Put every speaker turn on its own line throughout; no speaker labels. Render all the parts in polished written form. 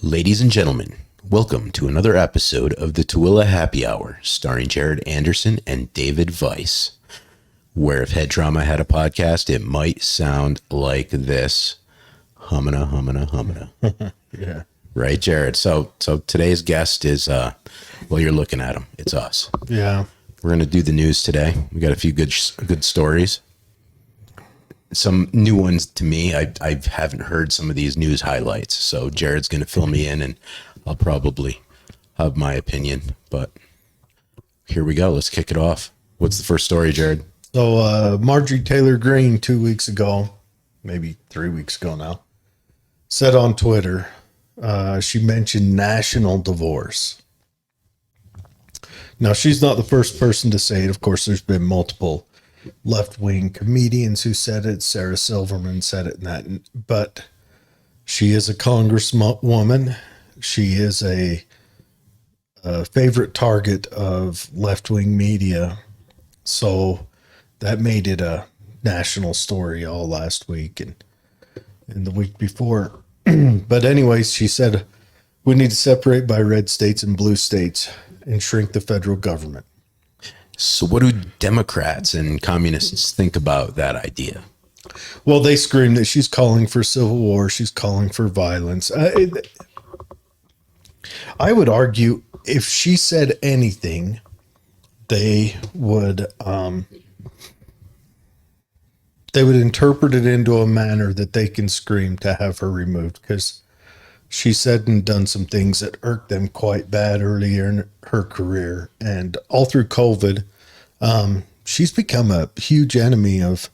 Ladies and gentlemen, welcome to another episode of the Tooele Happy Hour, starring Jared Anderson and David Weiss, where if Head Trauma had a podcast, it might sound like this. Humana, humana, humana.
Yeah.
Right, Jared? So today's guest is, well, you're looking at him. It's us.
Yeah.
We're going to do the news today. We got a few good stories. Some new ones to me. I haven't heard some of these news highlights, so Jared's going to fill me in, and I'll probably have my opinion. But here we go. Let's kick it off. What's the first story, Jared?
So Marjorie Taylor Greene 2 weeks ago, maybe 3 weeks ago now, said on Twitter, she mentioned national divorce. Now, she's not the first person to say it. Of course, there's been multiple left-wing comedians who said it. Sarah Silverman said it, but she is a congresswoman. She is a favorite target of left-wing media. So that made it a national story all last week and the week before. But anyways, she said, we need to separate by red states and blue states and shrink the federal government.
So what do Democrats and communists think about that idea?
Well, they scream that she's calling for civil war. She's calling for violence. I would argue if she said anything, they would interpret it into a manner that they can scream to have her removed, because she said and done some things that irked them quite bad earlier in her career. And all through COVID, she's become a huge enemy of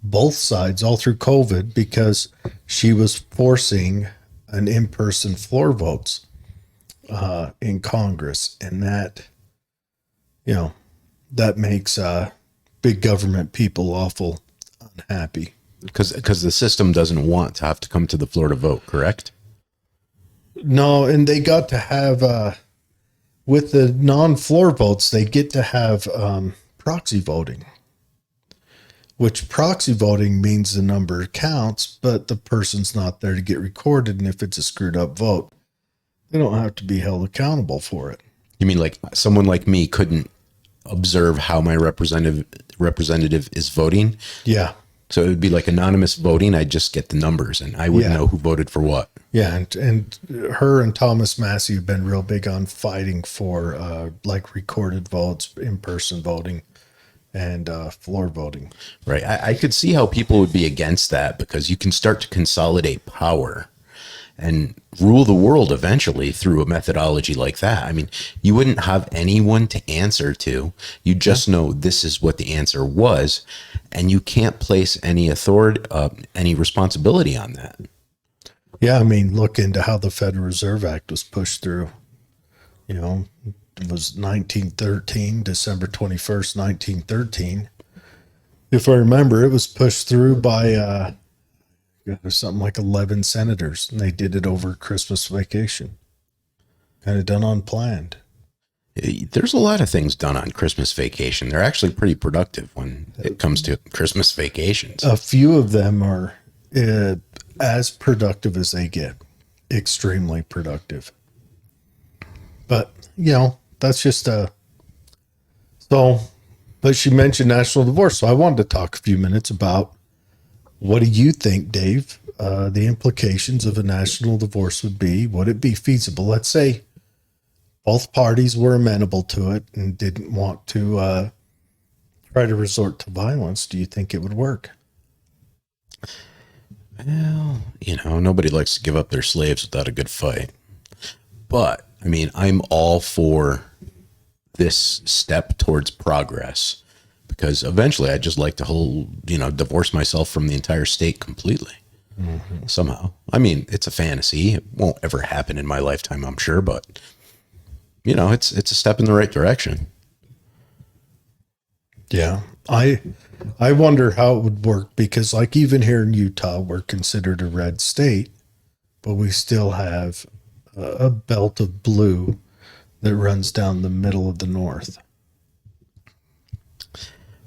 both sides all through COVID, because she was forcing an in-person floor votes in Congress. And that, that makes big government people awful unhappy.
Because the system doesn't want to have to come to the floor to vote, correct?
No, and they got to have, with the non-floor votes, they get to have proxy voting, which proxy voting means the number counts, but the person's not there to get recorded. And if it's a screwed up vote, they don't have to be held accountable for it.
You mean like someone like me couldn't observe how my representative is voting?
Yeah.
So it would be like anonymous voting. I'd just get the numbers and I wouldn't know who voted for what.
Yeah. And her and Thomas Massey have been real big on fighting for like recorded votes, in-person voting, and floor voting.
Right. I could see how people would be against that, because you can start to consolidate power and rule the world eventually through a methodology like that. I mean, you wouldn't have anyone to answer to. You just know this is what the answer was, and you can't place any authority, any responsibility on that.
Yeah, I mean, look into how the Federal Reserve Act was pushed through. It was 1913, December 21st, 1913. If I remember, it was pushed through by something like 11 senators, and they did it over Christmas vacation. Kind of done unplanned.
There's a lot of things done on Christmas vacation. They're actually pretty productive when it comes to Christmas vacations.
A few of them are as productive as they get. Extremely productive. But, that's just but she mentioned national divorce. So I wanted to talk a few minutes about, what do you think, Dave, the implications of a national divorce would be? Would it be feasible? Let's say both parties were amenable to it and didn't want to try to resort to violence. Do you think it would work?
Well, nobody likes to give up their slaves without a good fight. But, I mean, I'm all for this step towards progress, because eventually I'd just like to divorce myself from the entire state completely. Mm-hmm. Somehow. I mean, it's a fantasy. It won't ever happen in my lifetime, I'm sure, but it's a step in the right direction.
Yeah. I wonder how it would work, because like even here in Utah, we're considered a red state, but we still have a belt of blue that runs down the middle of the north.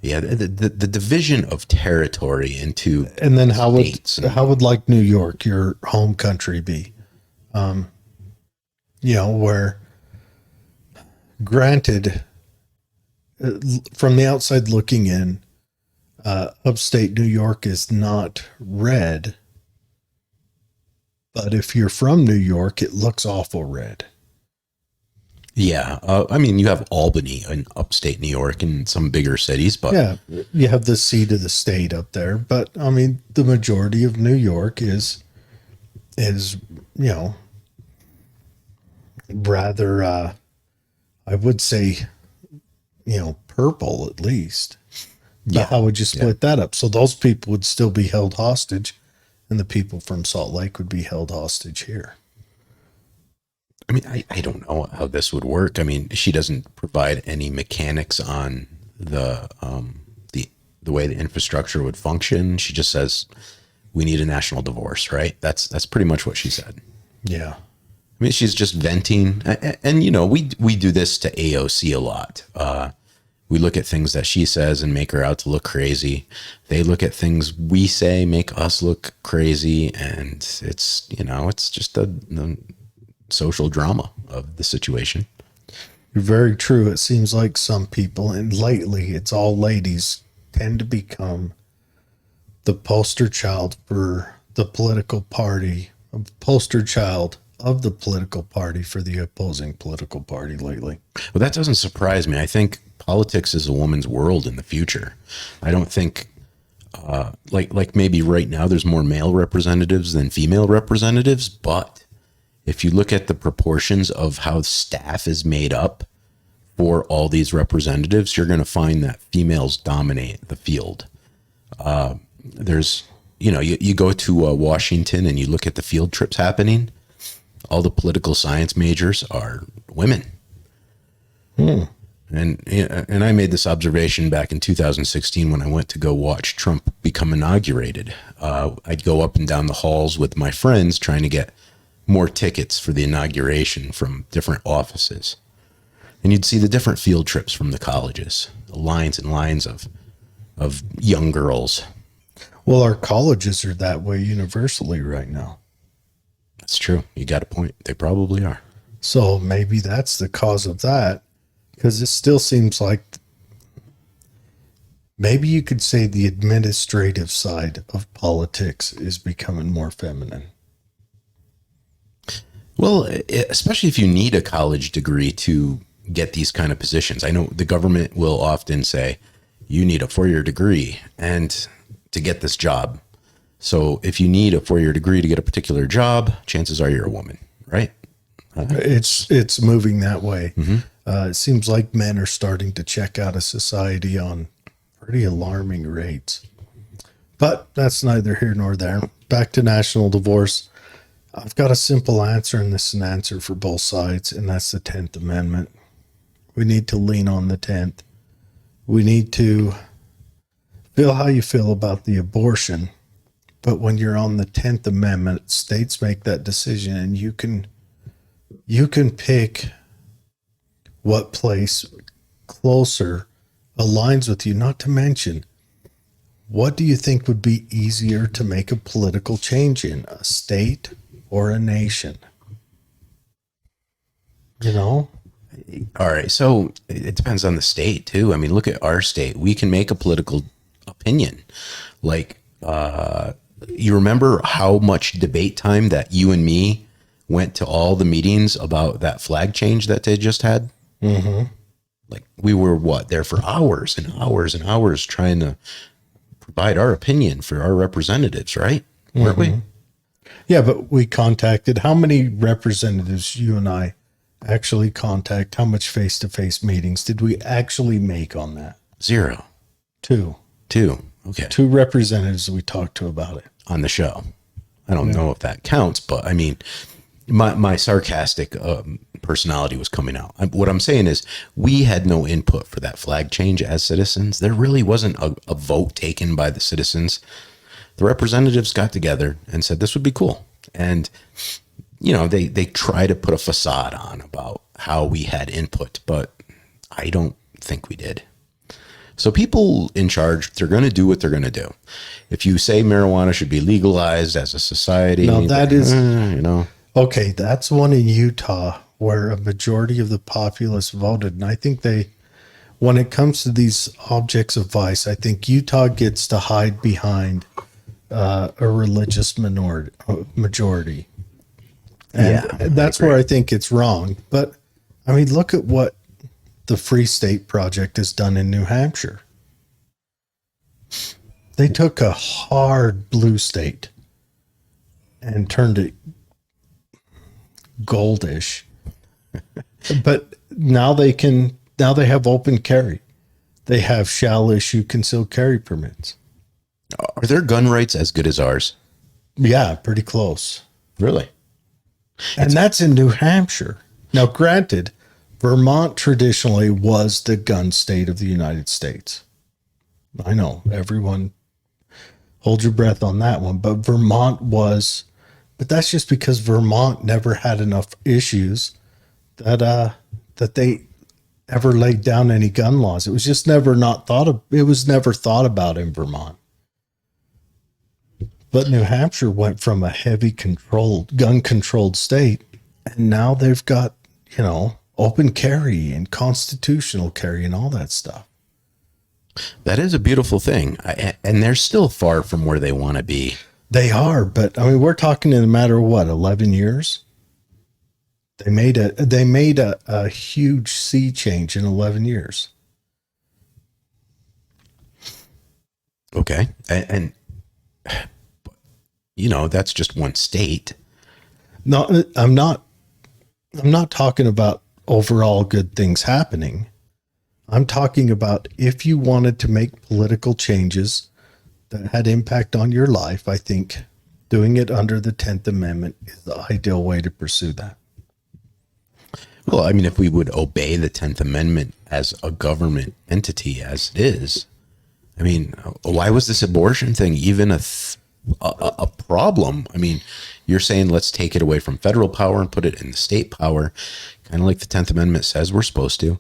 Yeah, the division of territory into
And then
states. And,
how would like New York, your home country, be? Where granted, from the outside looking in, upstate New York is not red, but if you're from New York, it looks awful red.
yeah, I mean, you have Albany in upstate New York and some bigger cities, but
Yeah, you have the seat of the state up there, but I mean, the majority of New York is rather, I would say, purple at least. But
yeah,
how would you split that up? So those people would still be held hostage, and the people from Salt Lake would be held hostage here.
I mean, I don't know how this would work. I mean, she doesn't provide any mechanics on the way the infrastructure would function. She just says we need a national divorce, right? That's pretty much what she said.
Yeah.
I mean, she's just venting, and we do this to AOC a lot. We look at things that she says and make her out to look crazy. They look at things we say, make us look crazy, and it's just the social drama of the situation.
You're very true. It seems like some people, and lately it's all ladies, tend to become the poster child for the political party, a poster child of the political party for the opposing political party lately.
Well, that doesn't surprise me. I think politics is a woman's world in the future. I don't think like maybe right now there's more male representatives than female representatives, but if you look at the proportions of how staff is made up for all these representatives, you're going to find that females dominate the field. There's, you go to Washington and you look at the field trips happening. All the political science majors are women. And I made this observation back in 2016 when I went to go watch Trump become inaugurated. I'd go up and down the halls with my friends trying to get more tickets for the inauguration from different offices. And you'd see the different field trips from the colleges, lines and lines of young girls.
Well, our colleges are that way universally right now.
That's true. You got a point. They probably are.
So maybe that's the cause of that, because it still seems like maybe you could say the administrative side of politics is becoming more feminine.
Well, especially if you need a college degree to get these kind of positions. I know the government will often say you need a 4-year degree and to get this job. So if you need a 4-year degree to get a particular job, chances are you're a woman, right?
It's moving that way. It seems like men are starting to check out of society on pretty alarming rates. But that's neither here nor there. Back to national divorce. I've got a simple answer, and this is an answer for both sides, and that's the 10th Amendment. We need to lean on the 10th. We need to feel how you feel about the abortion, but when you're on the 10th Amendment, states make that decision, and you can pick what place closer aligns with you. Not to mention, what do you think would be easier to make a political change in, a state or a nation?
All right. So it depends on the state too. I mean, look at our state. We can make a political opinion. Like, you remember how much debate time that you and me went to all the meetings about that flag change that they just had?
Mm-hmm.
Like we were there for hours and hours and hours trying to provide our opinion for our representatives, right? Weren't we?
Yeah, but we contacted, how many representatives you and I actually contact? How much face-to-face meetings did we actually make on that?
0.
Two.
Okay.
2 representatives we talked to about it.
On the show. I don't know if that counts, but I mean, my sarcastic personality was coming out. What I'm saying is we had no input for that flag change as citizens. There really wasn't a vote taken by the citizens. The representatives got together and said this would be cool. And, they try to put a facade on about how we had input, but I don't think we did. So people in charge, they're going to do what they're going to do. If you say marijuana should be legalized as a society,
Now that is,
you know,
okay, that's one in Utah where a majority of the populace voted. And I think when it comes to these objects of vice, I think Utah gets to hide behind a religious majority. And that's where I think it's wrong. But I mean, look at what the Free State Project has done in New Hampshire. They took a hard blue state and turned it goldish. But now they have open carry. They have shall issue concealed carry permits.
Are their gun rights as good as ours?
Yeah, pretty close.
Really?
And that's in New Hampshire. Now, granted, Vermont traditionally was the gun state of the United States. I know, everyone hold your breath on that one, but Vermont was, but that's just because Vermont never had enough issues that they ever laid down any gun laws. It was just never it was never thought about in Vermont. But New Hampshire went from a heavy gun controlled state, and now they've got, open carry and constitutional carry and all that stuff.
That is a beautiful thing. And they're still far from where they want to be.
They are, but I mean, we're talking in a matter of what, 11 years? They made a huge sea change in 11 years.
Okay. And that's just one state.
No, I'm not talking about overall good things happening. I'm talking about if you wanted to make political changes that had impact on your life, I think doing it under the 10th Amendment is the ideal way to pursue that.
Well, I mean, if we would obey the 10th Amendment as a government entity as it is, I mean, why was this abortion thing even a problem? I mean, you're saying let's take it away from federal power and put it in the state power, kind of like the 10th Amendment says we're supposed to.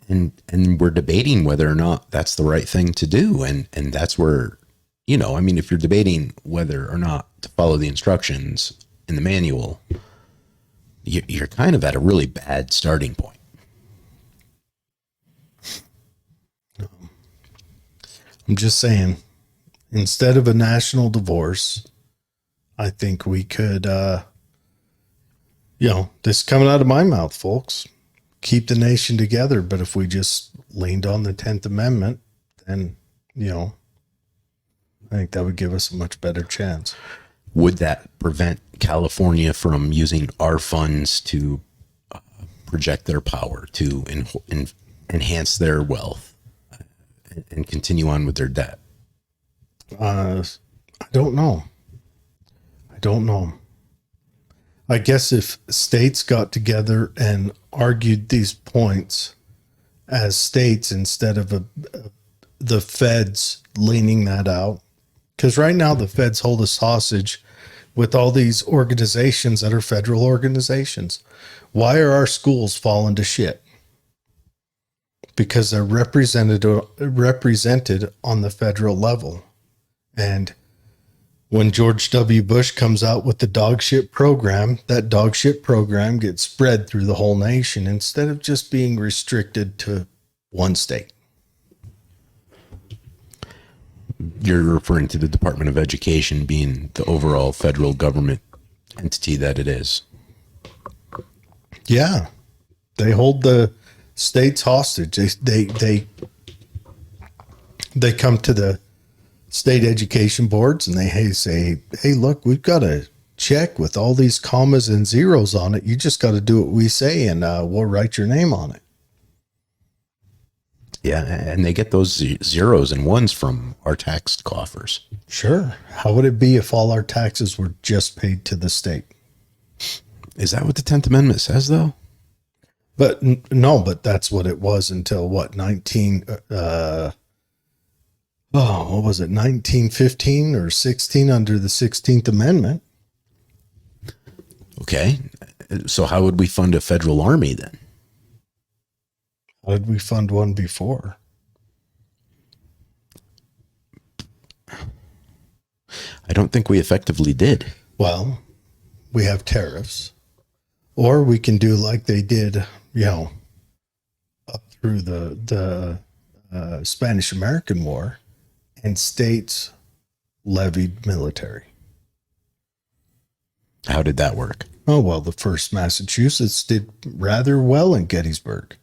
And we're debating whether or not that's the right thing to do. And that's where, I mean, if you're debating whether or not to follow the instructions in the manual, you're kind of at a really bad starting point.
I'm just saying, instead of a national divorce, I think we could, this is coming out of my mouth, folks, keep the nation together. But if we just leaned on the 10th Amendment, then, I think that would give us a much better chance.
Would that prevent California from using our funds to project their power, to enhance their wealth and continue on with their debt?
I don't know. I guess if states got together and argued these points as states instead of the feds leaning that out, because right now the feds hold us hostage with all these organizations that are federal organizations. Why are our schools falling to shit? Because they're represented on the federal level. And when George W. Bush comes out with the dog shit program, that dog shit program gets spread through the whole nation instead of just being restricted to one state.
You're referring to the Department of Education being the overall federal government entity that it is.
Yeah. They hold the states hostage. They come to the state education boards and they say, hey, look, we've got a check with all these commas and zeros on it. You just got to do what we say and we'll write your name on it.
Yeah, and they get those zeros and ones from our tax coffers.
Sure. How would it be if all our taxes were just paid to the state?
Is that what the 10th Amendment says, though?
But no, but that's what it was until what, 1915 or 16 under the 16th Amendment.
Okay. So how would we fund a federal army then?
How did we fund one before?
I don't think we effectively did.
Well, we have tariffs, or we can do like they did, up through the Spanish American War, and states levied military.
How did that work?
Oh, well, the first Massachusetts did rather well in Gettysburg.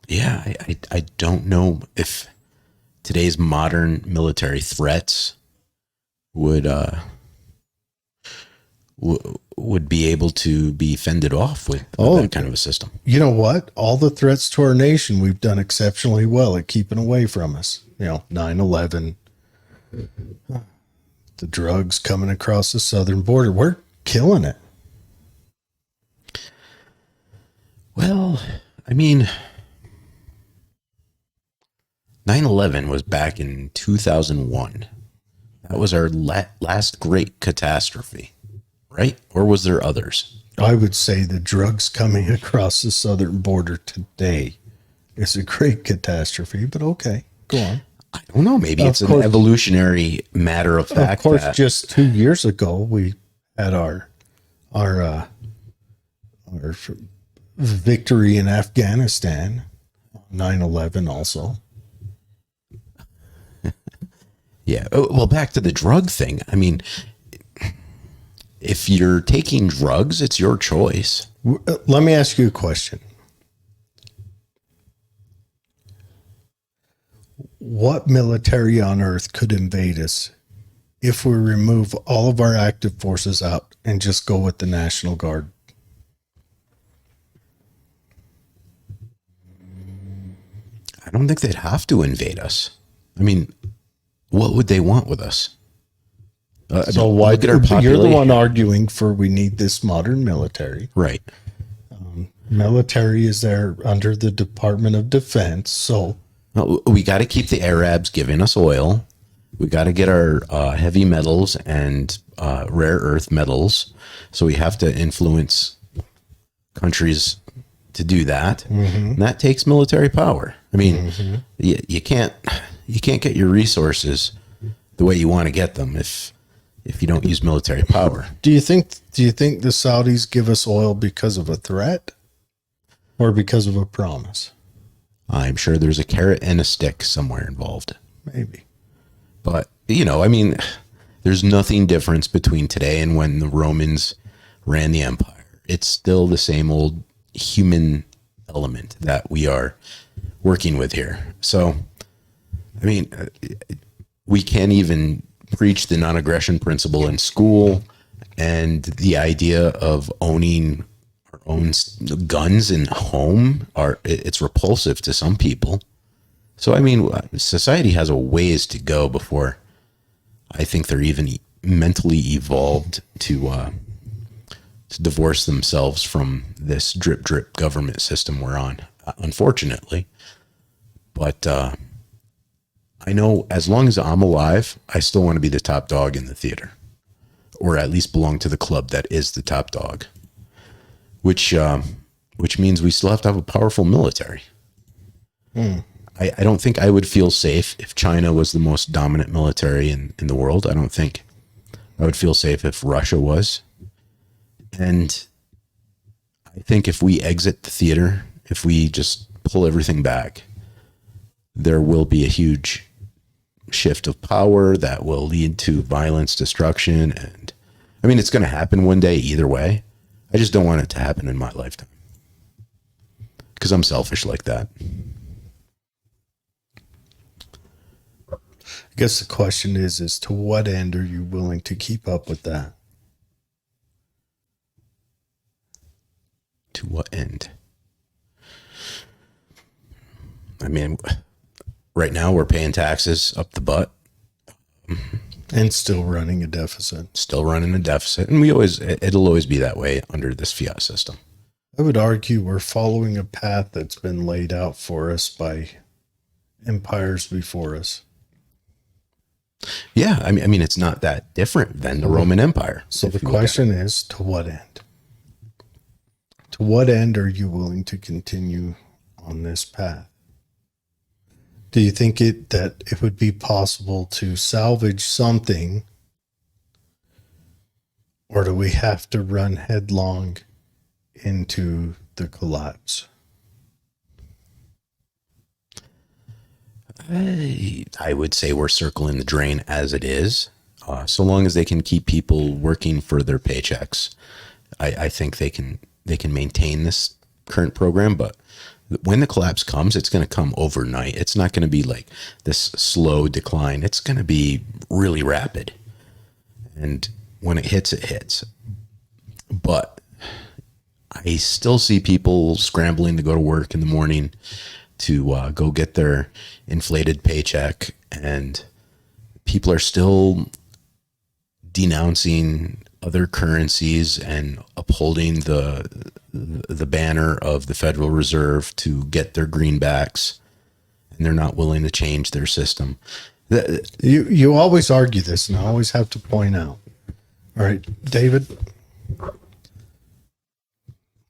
Yeah, I don't know if today's modern military threats would be able to be fended off with that kind of a system.
You know what? All the threats to our nation, we've done exceptionally well at keeping away from us. 9/11, the drugs coming across the southern border. We're killing it.
Well, I mean, 9/11 was back in 2001. That was our last great catastrophe, right? Or was there others?
I would say the drugs coming across the southern border today is a great catastrophe, but okay, go on.
I don't know. Maybe it's an evolutionary matter of fact.
Of course, just 2 years ago, we had our victory in Afghanistan, 9/11 also.
Yeah. Well, back to the drug thing. I mean, if you're taking drugs, it's your choice.
Let me ask you a question. What military on earth could invade us if we remove all of our active forces out and just go with the National Guard?
I don't think they'd have to invade us. I mean, what would they want with us?
So why look at our population. You're the one arguing for we need this modern military.
Right.
Military is there under the Department of Defense. So
we got to keep the Arabs giving us oil. We got to get our heavy metals and rare earth metals. So we have to influence countries to do that. And that takes military power. I mean, you can't get your resources the way you want to get them if you don't use military power.
Do you think the Saudis give us oil because of a threat or because of a promise?
I'm sure there's a carrot and a stick somewhere involved.
Maybe.
But, I mean, there's nothing difference between today and when the Romans ran the empire. It's still the same old human element that we are working with here. So, I mean, we can't even preach the non-aggression principle in school, and the idea of owning our own guns in home it's repulsive to some people. So, I mean, society has a ways to go before I think they're even mentally evolved to divorce themselves from this drip drip government system we're on, unfortunately. But I know as long as I'm alive, I still want to be the top dog in the theater, or at least belong to the club that is the top dog, which means we still have to have a powerful military. I don't think I would feel safe if China was the most dominant military in the world. I don't think I would feel safe if Russia was. And I think if we exit the theater, if we just pull everything back, there will be a huge shift of power that will lead to violence, destruction. And I mean, it's going to happen one day either way. I just don't want it to happen in my lifetime because I'm selfish like that.
I guess the question is to what end are you willing to keep up with that?
To what end? I mean, right now we're paying taxes up the butt.
And still running a deficit.
Still running a deficit. And it'll always be that way under this fiat system.
I would argue we're following a path that's been laid out for us by empires before us.
Yeah, I mean, it's not that different than the Roman Empire.
So the question is, to what end? To what end are you willing to continue on this path? Do you think that it would be possible to salvage something, or do we have to run headlong into the collapse?
I would say we're circling the drain as it is. So long as they can keep people working for their paychecks, I think they can maintain this current program. But when the collapse comes, it's going to come overnight. It's not going to be like this slow decline. It's going to be really rapid. And when it hits, it hits. But I still see people scrambling to go to work in the morning to go get their inflated paycheck, and people are still denouncing other currencies and upholding the banner of the Federal Reserve to get their greenbacks, and they're not willing to change their system.
You always argue this, and I always have to point out. All right, David,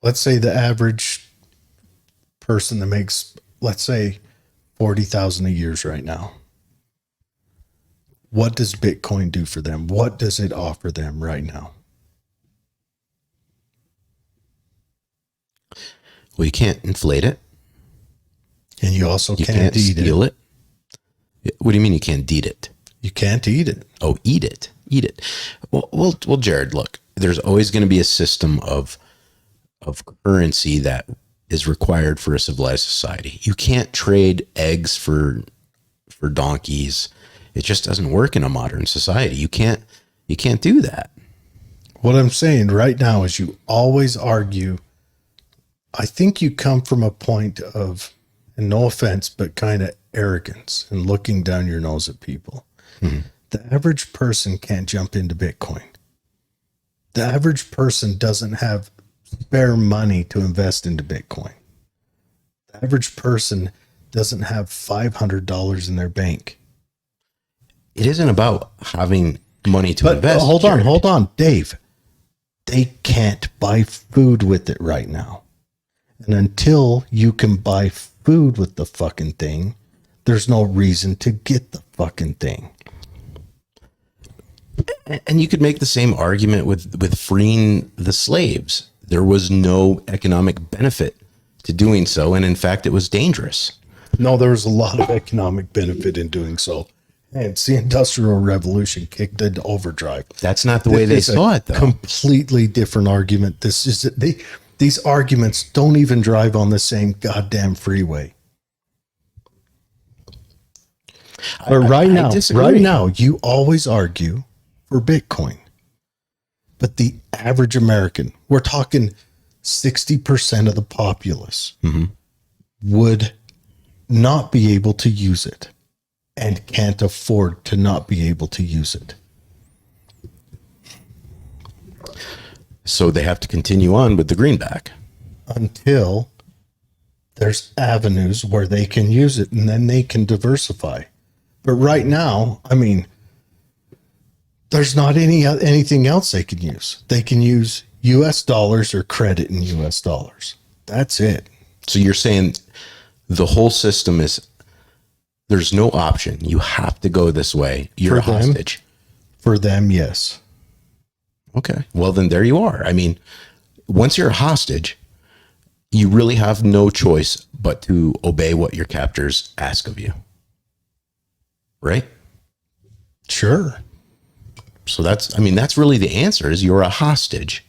let's say the average person that makes, let's say, 40,000 a year right now. What does Bitcoin do for them? What does it offer them right now?
Well, you can't inflate it.
And you also
You
can't eat
steal it. What do you mean you can't eat it?
You can't eat it.
Oh, eat it. Eat it. Well, Jared, look, there's always going to be a system of currency that is required for a civilized society. You can't trade eggs for donkeys. It just doesn't work in a modern society. You can't do that.
What I'm saying right now is you always argue. I think you come from a point of, and no offense, but kind of arrogance and looking down your nose at people. Mm-hmm. The average person can't jump into Bitcoin. The average person doesn't have spare money to invest into Bitcoin. The average person doesn't have $500 in their bank.
It isn't about having money to invest.
Hold on, Dave. They can't buy food with it right now. And until you can buy food with the fucking thing, there's no reason to get the fucking thing.
And you could make the same argument with freeing the slaves. There was no economic benefit to doing so. And in fact, it was dangerous.
No, there was a lot of economic benefit in doing so. And it's the Industrial Revolution kicked into overdrive.
That's not the way they saw it, though.
Completely different argument. These arguments don't even drive on the same goddamn freeway. But right now, you always argue for Bitcoin. But the average American, we're talking 60% of the populace, would not be able to use it and can't afford to not be able to use it.
So they have to continue on with the greenback.
Until there's avenues where they can use it, and then they can diversify. But right now, I mean, there's not anything else they can use. They can use US dollars or credit in US dollars. That's it.
So you're saying the whole system is, there's no option. You have to go this way. You're a hostage.
For them, yes.
Okay. Well, then there you are. I mean, once you're a hostage, you really have no choice but to obey what your captors ask of you. Right?
Sure.
So that's really the answer, is you're a hostage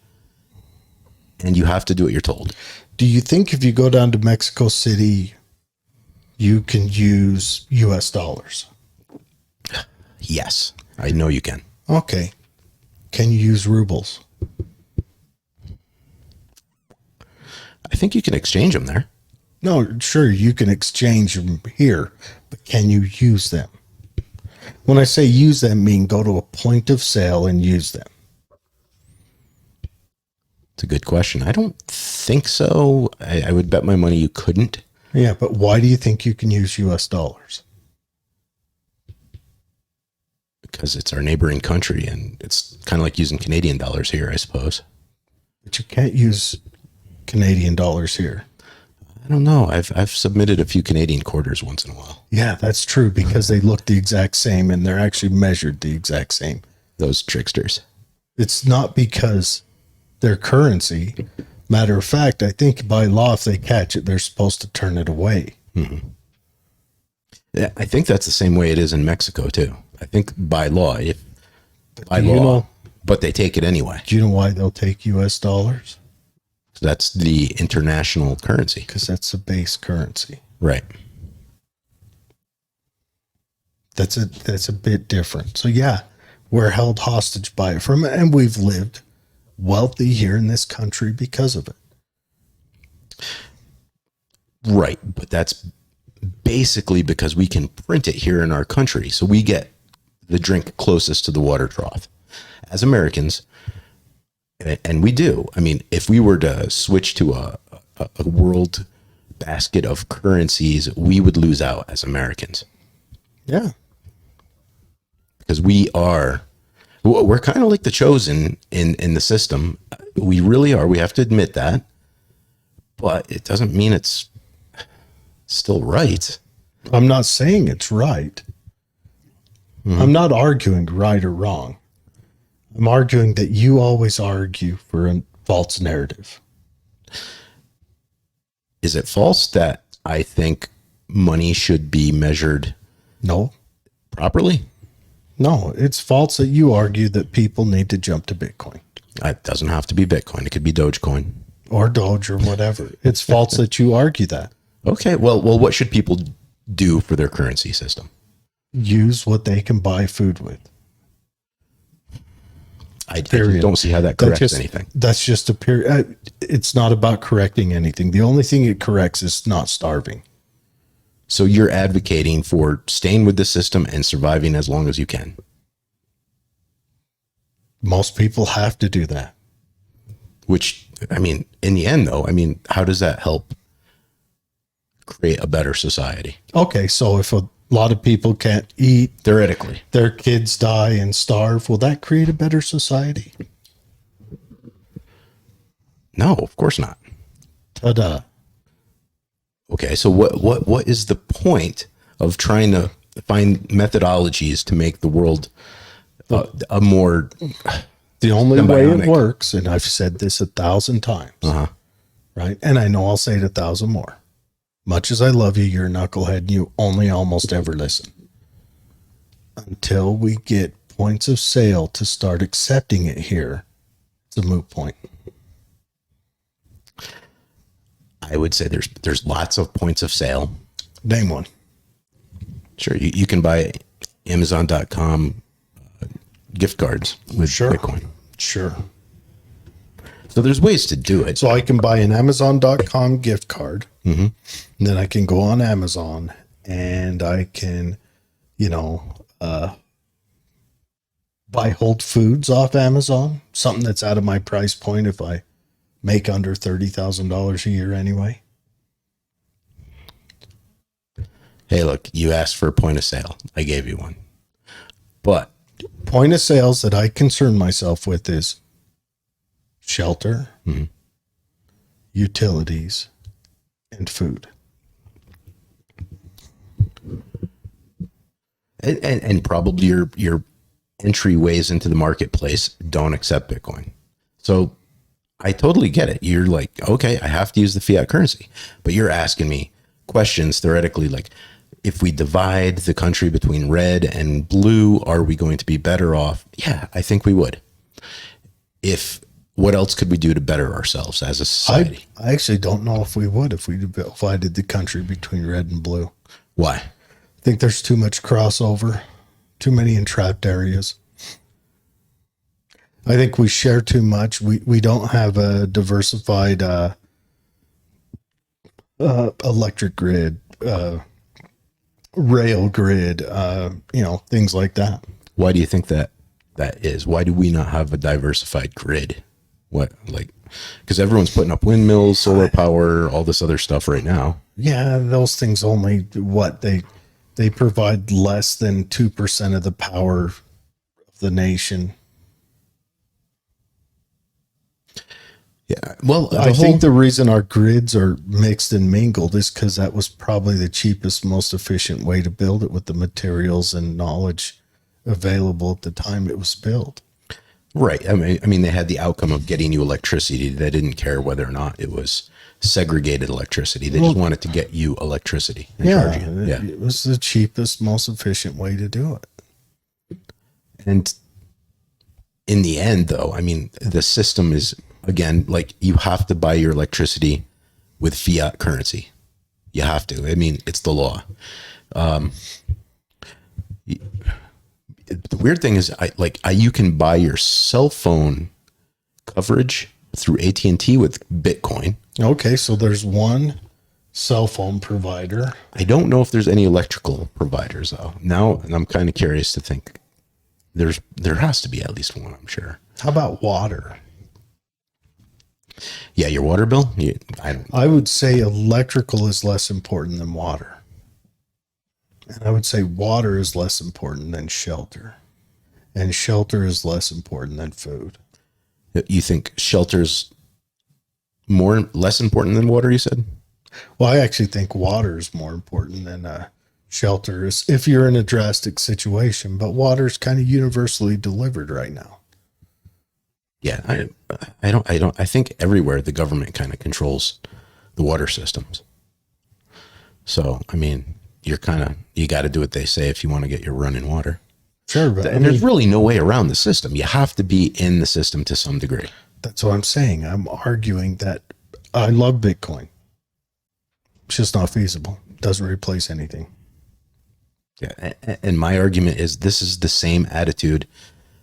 and you have to do what you're told.
Do you think if you go down to Mexico City, you can use US dollars?
Yes, I know you can.
Okay. Can you use rubles?
I think you can exchange them there.
No, sure, you can exchange them here, but can you use them? When I say use them, I mean go to a point of sale and use them.
It's a good question. I don't think so. I would bet my money you couldn't.
Yeah, but why do you think you can use US dollars?
Because it's our neighboring country, and it's kind of like using Canadian dollars here, I suppose.
But you can't use Canadian dollars here.
don't know. I've submitted a few Canadian quarters once in a while.
Yeah, that's true because they look the exact same and they're actually measured the exact same.
Those tricksters.
It's not because they're currency. Matter of fact, I think by law, if they catch it, they're supposed to turn it away.
Yeah, I think that's the same way it is in Mexico too. I think by law, but they take it anyway.
Do you know why they'll take US dollars?
So that's the international currency.
Because that's the base currency.
Right.
That's a bit different. So yeah, we're held hostage by it and we've lived wealthy here in this country because of it.
Right. But that's basically because we can print it here in our country. So we get the drink closest to the water trough as Americans. And we do. I mean, if we were to switch to a world basket of currencies, we would lose out as Americans.
Yeah.
Because we're kind of like the chosen in the system. We really are. We have to admit that. But it doesn't mean it's still right.
I'm not saying it's right. I'm not arguing right or wrong. I'm arguing that you always argue for a false narrative.
Is it false that I think money should be measured
No.
properly?
No, it's false that you argue that people need to jump to Bitcoin
It doesn't have to be Bitcoin. It could be Dogecoin.
or Doge or whatever. It's false that you argue that.
Okay. Well, what should people do for their currency system?
Use what they can buy food with.
I don't see how that corrects anything.
That's just a period. It's not about correcting anything. The only thing it corrects is not starving.
So you're advocating for staying with the system and surviving as long as you can.
Most people have to do that.
Which, I mean, in the end, though, I mean, how does that help create a better society?
Okay, so if a lot of people can't eat,
Theoretically.
their kids die and starve, will that create a better society?
No, of course not.
Ta-da.
Okay, so what is the point of trying to find methodologies to make the world a more
The only way
symbiotic?
it works, and I've said this 1,000 times, right? And I know I'll say it 1,000 more. Much as I love you, you're a knucklehead, and you only almost ever listen. Until we get points of sale to start accepting it here, it's a moot point.
I would say there's lots of points of sale.
Name one.
Sure, you can buy Amazon.com gift cards with Bitcoin.
Sure.
So there's ways to do it.
So I can buy an Amazon.com gift card. And then I can go on Amazon and I can, buy Whole Foods off Amazon, something that's out of my price point if I make under $30,000 a year anyway.
Hey, look, you asked for a point of sale. I gave you one. But
Point of sales that I concern myself with is shelter, utilities, and food.
and probably your entryways into the marketplace don't accept Bitcoin. So I totally get it. You're like, okay, I have to use the fiat currency, but you're asking me questions theoretically like, if we divide the country between red and blue, are we going to be better off? Yeah, I think we would. What else could we do to better ourselves as a society?
I actually don't know if we would if we divided the country between red and blue.
Why?
I think there's too much crossover, too many entrapped areas. I think we share too much. We don't have a diversified electric grid, rail grid, things like that.
Why do you think that is? Why do we not have a diversified grid? Because everyone's putting up windmills, solar power, all this other stuff right now.
Yeah, those things only they provide less than 2% of the power of the nation.
Yeah. Well,
I think the reason our grids are mixed and mingled is because that was probably the cheapest, most efficient way to build it with the materials and knowledge available at the time it was built.
right. I mean, they had the outcome of getting you electricity. They didn't care whether or not it was segregated electricity. They just wanted to get you electricity and charge you. Yeah.
It was the cheapest, most efficient way to do it.
And in the end, though, I mean, the system is, again, like you have to buy your electricity with fiat currency. You have to. I mean, it's the law. The weird thing is, you can buy your cell phone coverage through AT&T with Bitcoin.
Okay, so there's one cell phone provider.
I don't know if there's any electrical providers though. Now, I'm kind of curious to think there has to be at least one, I'm sure.
How about water?
Yeah, your water bill?
I would say electrical is less important than water. And I would say water is less important than shelter. And shelter is less important than food.
You think shelter's less important than water, you said?
Well, I actually think water is more important than shelter is if you're in a drastic situation, but water is kind of universally delivered right now.
Yeah, I think everywhere the government kind of controls the water systems. So, I mean, you got to do what they say if you want to get your running water.
Sure, but
And there's really no way around the system. You have to be in the system to some degree.
that's what I'm saying. I'm arguing that I love Bitcoin. It's just not feasible. It doesn't replace anything.
Yeah, and my argument is this is the same attitude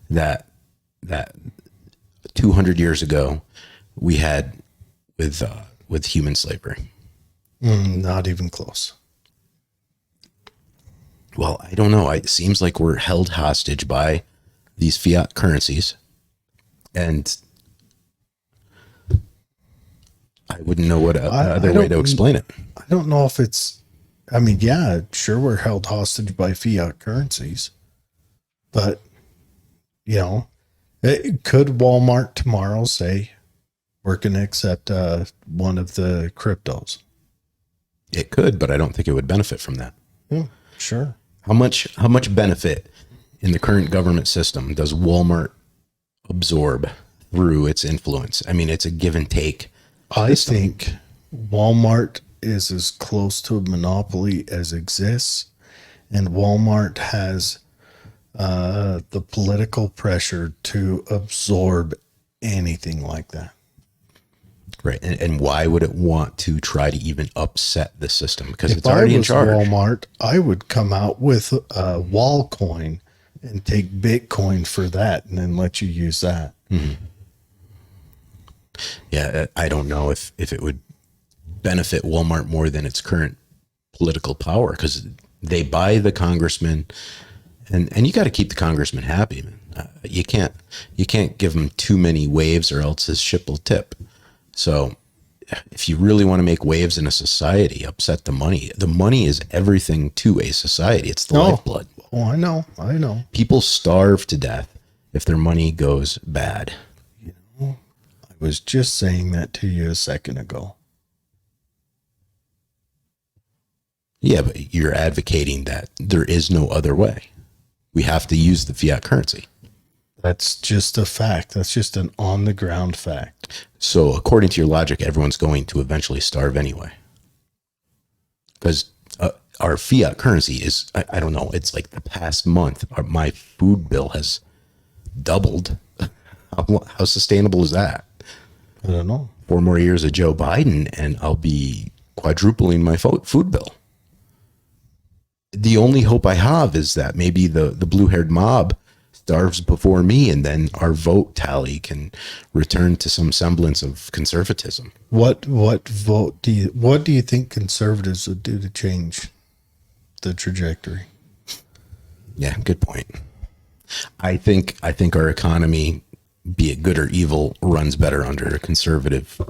that 200 years ago we had with human slavery.
Not even close.
Well, I don't know. It seems like we're held hostage by these fiat currencies, and I wouldn't know what other way to explain it.
I don't know if it's, I mean, yeah, sure, we're held hostage by fiat currencies, but, could Walmart tomorrow say, we're going to accept one of the cryptos?
It could, but I don't think it would benefit from that.
Yeah, sure.
How much benefit in the current government system does Walmart absorb through its influence? I mean, it's a give and take.
I think Walmart is as close to a monopoly as exists, and Walmart has the political pressure to absorb anything like that.
Right. And why would it want to try to even upset the system? Because it's already in charge.
Walmart, I would come out with a wall coin and take Bitcoin for that and then let you use that.
Mm-hmm. Yeah, I don't know if it would benefit Walmart more than its current political power, because they buy the congressman, and you got to keep the congressman happy, man. You can't give him too many waves or else his ship will tip. So if you really want to make waves in a society, upset the money. The money is everything to a society. It's the lifeblood.
Oh, I know.
People starve to death if their money goes bad.
I was just saying that to you a second ago.
Yeah, but you're advocating that there is no other way. We have to use the fiat currency.
That's just a fact. That's just an on the ground fact.
So according to your logic, everyone's going to eventually starve anyway. Because our fiat currency is, I don't know, it's like the past month, my food bill has doubled. How sustainable is that?
I don't know.
4 more years of Joe Biden and I'll be quadrupling my food bill. The only hope I have is that maybe the blue-haired mob starves before me, and then our vote tally can return to some semblance of conservatism.
What do you think conservatives would do to change the trajectory?
Yeah, good point. I think our economy, be it good or evil, runs better under a conservative.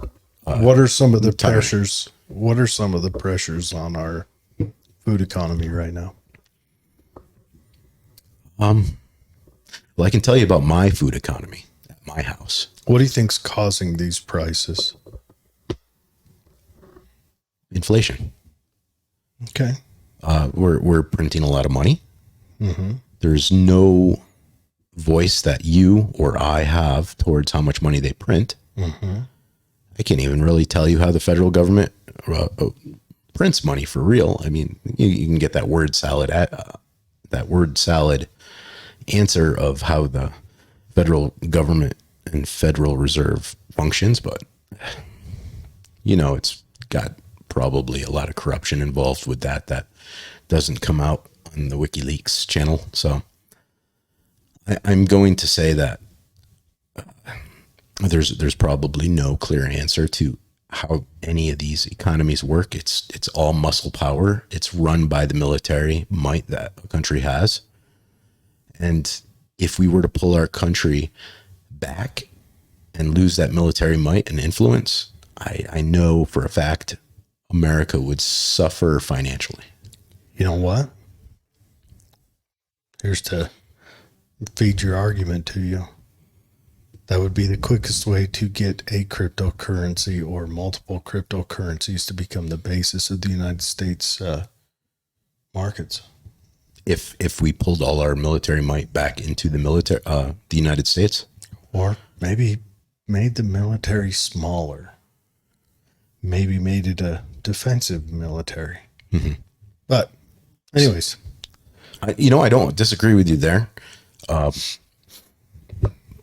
What are some of the pressures? What are some of the pressures on our food economy right now?
Well, I can tell you about my food economy. my house.
What do you think's causing these prices?
Inflation.
Okay.
We're printing a lot of money. There's no voice that you or I have towards how much money they print. I can't even really tell you how the federal government prints money for real. I mean, you can get that word salad answer of how the federal government and Federal Reserve functions, but it's got probably a lot of corruption involved with that doesn't come out on the WikiLeaks channel. So I'm going to say that there's probably no clear answer to how any of these economies work. It's all muscle power. It's run by the military might that a country has. And if we were to pull our country back and lose that military might and influence, I know for a fact America would suffer financially.
You know what? Here's to feed your argument to you. That would be the quickest way to get a cryptocurrency or multiple cryptocurrencies to become the basis of the United States markets.
If we pulled all our military might back into the United States,
or maybe made the military smaller, maybe made it a defensive military. But anyways,
I don't disagree with you there.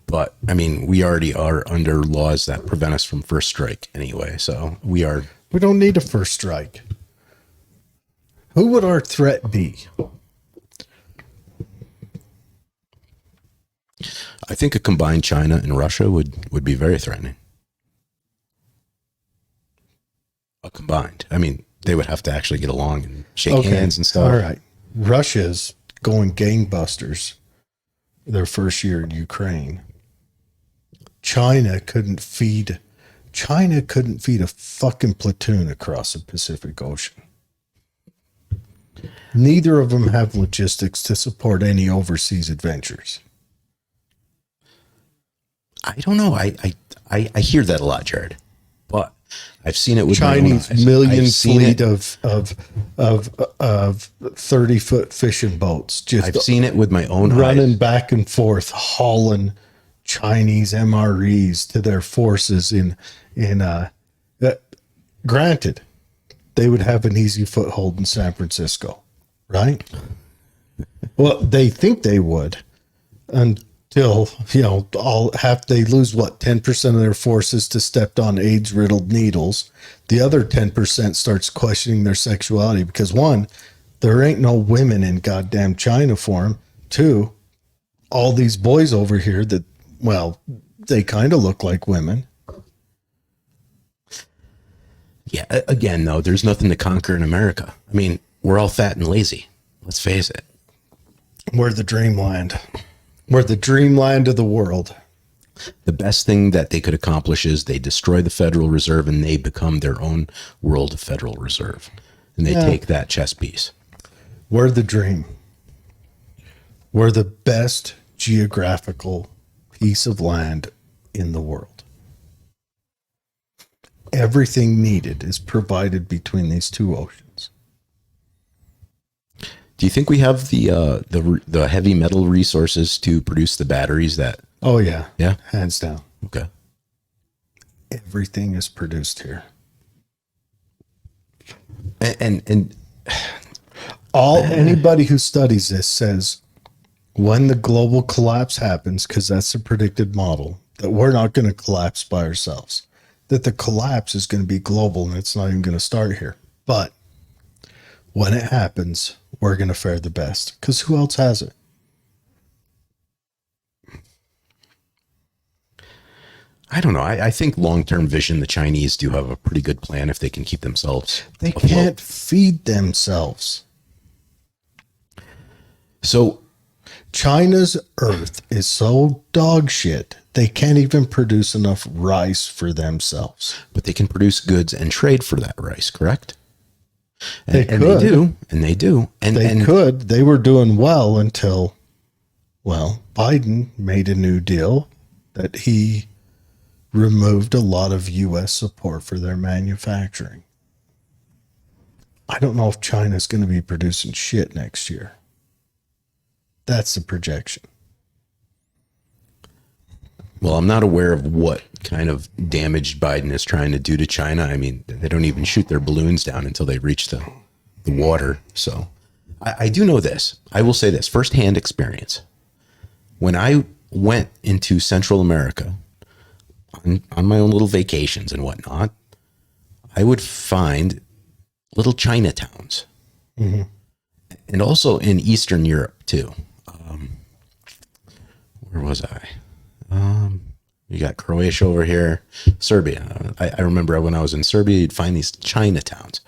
But I mean, we already are under laws that prevent us from first strike anyway. So we
don't need a first strike. Who would our threat be?
I think a combined China and Russia would be very threatening. A combined. I mean, they would have to actually get along and shake hands and stuff.
All right. Russia's going gangbusters their first year in Ukraine. China couldn't feed a fucking platoon across the Pacific Ocean. Neither of them have logistics to support any overseas adventures.
I don't know. I hear that a lot, Jared, but I've seen it with
Chinese
my own eyes.
million fleet of 30-foot fishing boats. Just
I've seen it with my own
running
eyes.
back and forth, hauling Chinese MREs to their forces granted, they would have an easy foothold in San Francisco, right? Well, they think they would until, they lose 10% of their forces to stepped on AIDS riddled needles. The other 10% starts questioning their sexuality because one, there ain't no women in goddamn China for them. Two, all these boys over here that, they kind of look like women.
Yeah. Again, though, there's nothing to conquer in America. I mean, we're all fat and lazy. Let's face it.
We're the dreamland. We're the dreamland of the world.
The best thing that they could accomplish is they destroy the Federal Reserve and they become their own world Federal Reserve. And they take that chess piece.
We're the dream. We're the best geographical piece of land in the world. Everything needed is provided between these two oceans.
Do you think we have the heavy metal resources to produce the batteries that?
Oh yeah.
Yeah.
Hands down.
Okay.
Everything is produced here.
And
anybody who studies this says when the global collapse happens, because that's the predicted model, that we're not going to collapse by ourselves, that the collapse is going to be global and it's not even going to start here. But when it happens, we're going to fare the best because who else has it?
I don't know. I think long-term vision, the Chinese do have a pretty good plan if they can keep themselves
They
afloat.
can't feed themselves.
So
China's earth is so dog shit, they can't even produce enough rice for themselves.
but they can produce goods and trade for that rice, correct? And
They
they
could.
do. And they do. And
Could. They were doing well until, Biden made a new deal that he removed a lot of U.S. support for their manufacturing. I don't know if China's going to be producing shit next year. That's the projection.
Well, I'm not aware of what kind of damage Biden is trying to do to China. I mean, they don't even shoot their balloons down until they reach the water. So I do know this. I will say this firsthand experience. When I went into Central America on my own little vacations and whatnot, I would find little Chinatowns. Mm-hmm. And also in Eastern Europe, too. Where was I? You got Croatia over here, Serbia. I remember when I was in Serbia, you'd find these Chinatowns.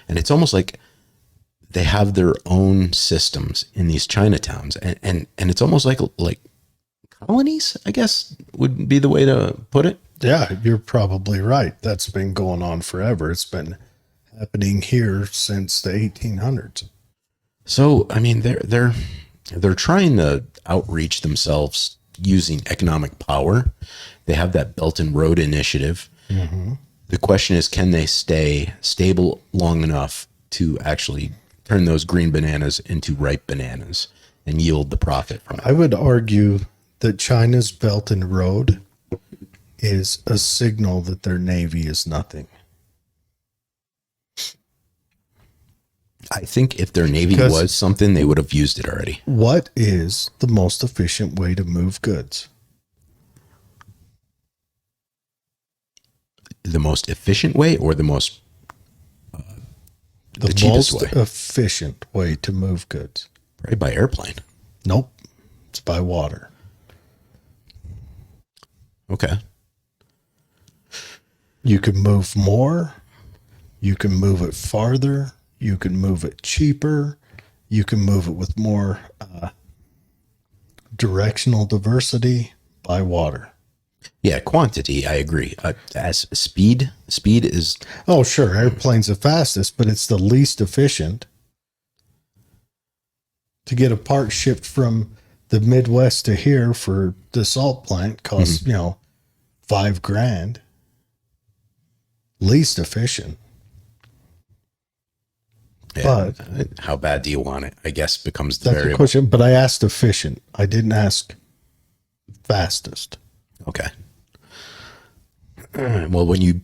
And it's almost like they have their own systems in these Chinatowns. And it's almost like colonies, I guess, would be the way to put it.
Yeah, you're probably right. That's been going on forever. It's been happening here since the 1800s.
So, I mean, they're trying to outreach themselves using economic power. They have that Belt and Road Initiative. Mm-hmm. The question is, can they stay stable long enough to actually turn those green bananas into ripe bananas and yield the profit from it?
I would argue that China's Belt and Road is a signal that their Navy is nothing.
I think if their Navy was something, they would have used it already.
What is the most efficient way to move goods?
The most efficient way or the most
the
cheapest
most
way?
Efficient way to move goods.
Probably by airplane.
Nope. It's by water.
Okay.
You can move more. You can move it farther. You can move it cheaper. You can move it with more directional diversity by water.
Yeah, quantity, I agree. As speed is...
Oh, sure. Airplane's the fastest, but it's the least efficient. To get a part shipped from the Midwest to here for the salt plant costs, $5,000. Least efficient.
Yeah, but how bad do you want it? I guess becomes the
that's
variable.
The question. But I asked efficient. I didn't ask fastest.
Okay. Well, when you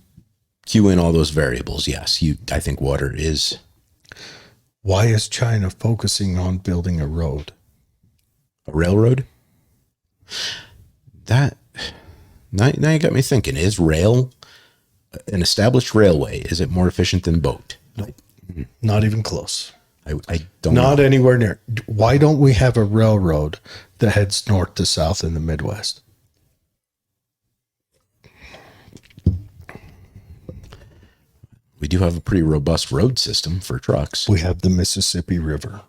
cue in all those variables, yes, I think water is.
Why is China focusing on building a road?
A railroad? Now you got me thinking. Is rail an established railway? Is it more efficient than boat?
Nope. Not even close.
I don't
Not
know.
anywhere near. Why don't we have a railroad that heads north to south in the Midwest?
We do have a pretty robust road system for trucks.
We have the Mississippi River.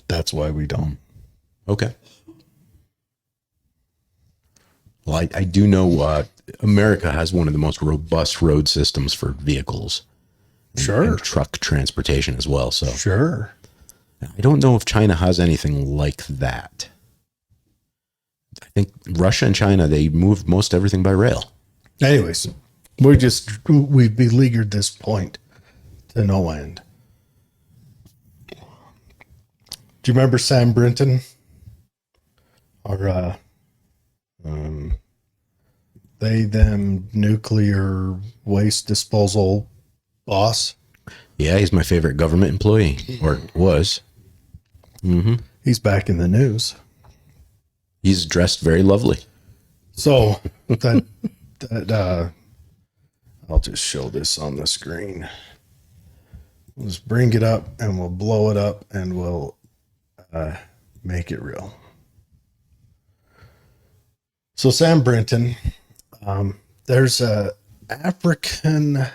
That's why we don't.
Okay. Well, I do know America has one of the most robust road systems for vehicles.
Sure.
And truck transportation as well. So
Sure.
I don't know if China has anything like that. I think Russia and China, they move most everything by rail.
Anyways, we've beleaguered this point to no end. Do you remember Sam Brinton? Our them nuclear waste disposal boss?
Yeah, he's my favorite government employee, or was. Mm-hmm.
He's back in the news.
He's dressed very lovely.
So that I'll just show this on the screen. Let's bring it up and we'll blow it up and we'll make it real. So Sam Brinton, there's a African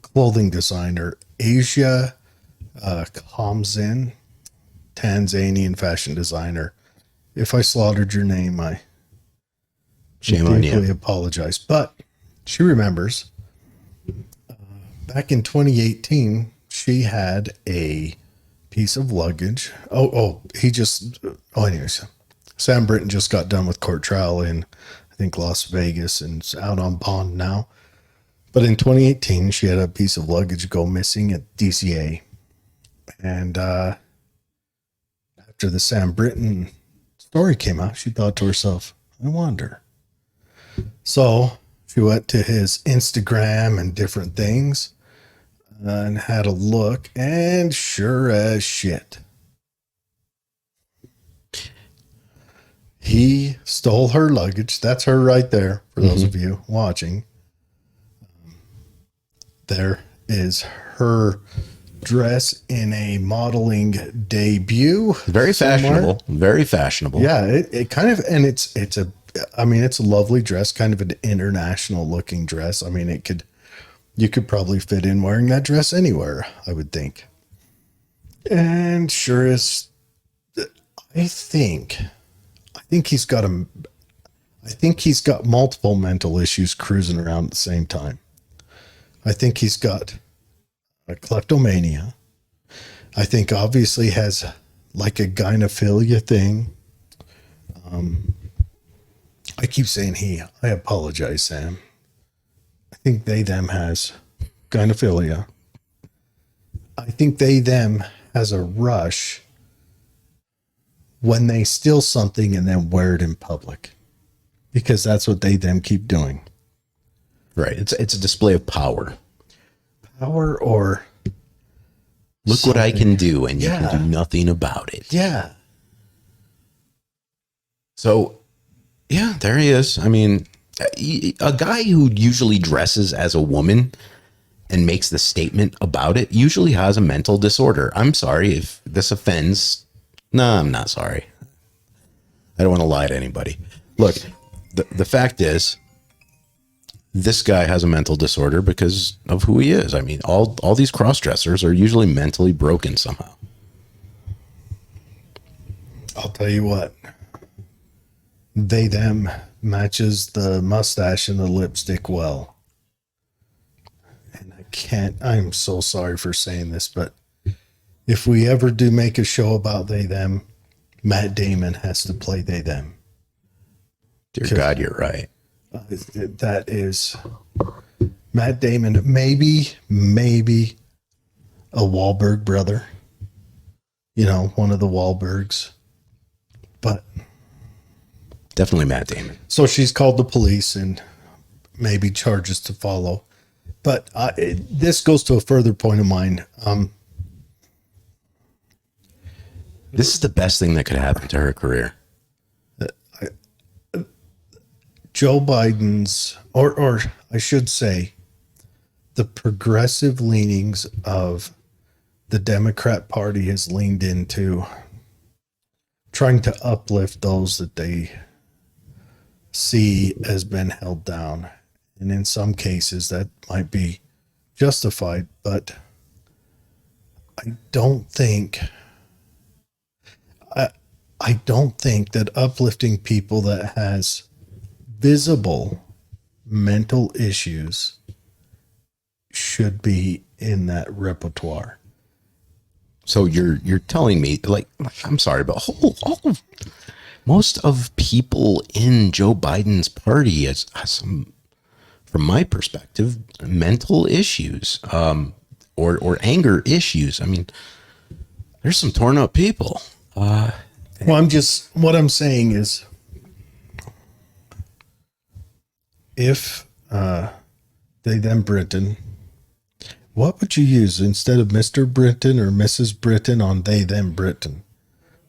clothing designer, Asia Kamzin, Tanzanian fashion designer. If I slaughtered your name, I
Shame on
deeply
you.
apologize. But she remembers back in 2018, she had a piece of luggage. Anyways, Sam Brinton just got done with court trial in, I think, Las Vegas, and is out on bond now. But in 2018, she had a piece of luggage go missing at DCA. And after the Sam Brinton story came out, she thought to herself, I wonder. So she went to his Instagram and different things and had a look, and sure as shit, he stole her luggage. That's her right there, for those of you watching. There is her dress in a modeling debut.
Very
somewhere.
fashionable. Very fashionable.
Yeah, it kind of, and it's a lovely dress, kind of an international looking dress. I mean, you could probably fit in wearing that dress anywhere, I would think. And sure is, I think he's got multiple mental issues cruising around at the same time. I think he's got a kleptomania. I think obviously has like a gynophilia thing. I keep saying he. I apologize, Sam. I think they, them has gynophilia. I think they, them has a rush when they steal something and then wear it in public, because that's what they, them keep doing.
Right. It's a display of power.
Power, or
look what I can do, and you
Yeah.
can do nothing about it.
yeah.
So, yeah, there he is. I mean, a guy who usually dresses as a woman and makes the statement about it usually has a mental disorder. I'm sorry if this offends. No, I'm not sorry. I don't want to lie to anybody. Look, the fact is, this guy has a mental disorder because of who he is. I mean, all these cross-dressers are usually mentally broken somehow.
I'll tell you what. They, them matches the mustache and the lipstick well. And I'm so sorry for saying this, but if we ever do make a show about they, them, Matt Damon has to play they, them.
Dear God, you're right.
That is Matt Damon, maybe a Wahlberg brother, one of the Wahlbergs, but
Definitely Matt Damon.
so she's called the police and maybe charges to follow. But this goes to a further point of mine.
This is the best thing that could happen to her career.
Joe Biden's, or I should say, the progressive leanings of the Democrat Party has leaned into trying to uplift those that they see as been held down. And in some cases that might be justified, but I don't think that uplifting people that has visible mental issues should be in that repertoire.
So you're telling me, like, I'm sorry, but most of people in Joe Biden's party has some, from my perspective, mental issues, or anger issues. I mean, there's some torn up people.
Well, what I'm saying is, if they, them, Brinton, what would you use instead of Mr. Brinton or Mrs. Brinton on they, them, Brinton?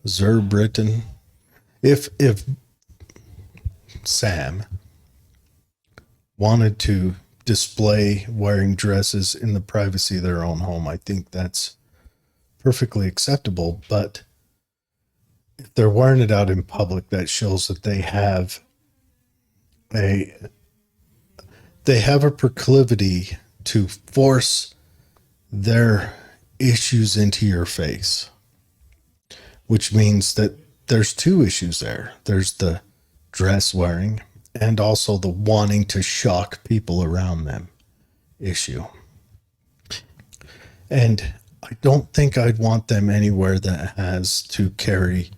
Zer Brinton. If Sam wanted to display wearing dresses in the privacy of their own home, I think that's perfectly acceptable. But if they're wearing it out in public, that shows that they have a proclivity to force their issues into your face, which means that there's two issues there. There's the dress wearing and also the wanting to shock people around them issue. And I don't think I'd want them anywhere that has to carry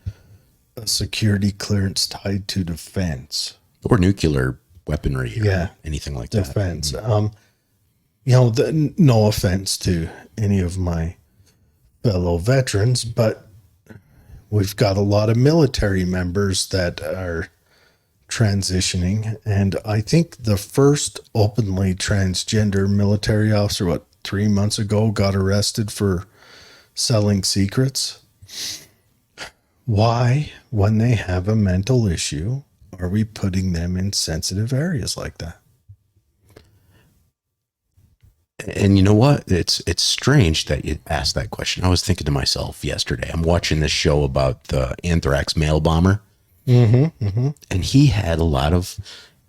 a security clearance tied to defense.
Or nuclear weaponry or
Yeah.
anything like that.
Defense. No offense to any of my fellow veterans, but we've got a lot of military members that are transitioning. And I think the first openly transgender military officer, 3 months ago, got arrested for selling secrets. Why, when they have a mental issue, are we putting them in sensitive areas like that?
And you know what? It's strange that you asked that question. I was thinking to myself yesterday, I'm watching this show about the anthrax mail bomber. And he had a lot of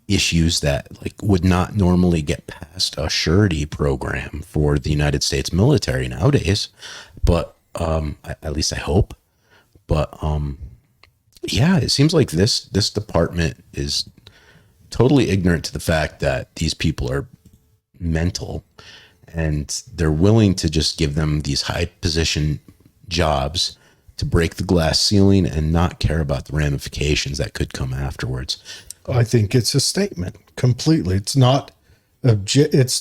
issues that like would not normally get past a surety program for the United States military nowadays. But at least I hope. But yeah, it seems like this department is totally ignorant to the fact that these people are mental, and they're willing to just give them these high position jobs to break the glass ceiling and not care about the ramifications that could come afterwards.
I think it's a statement completely. It's not objective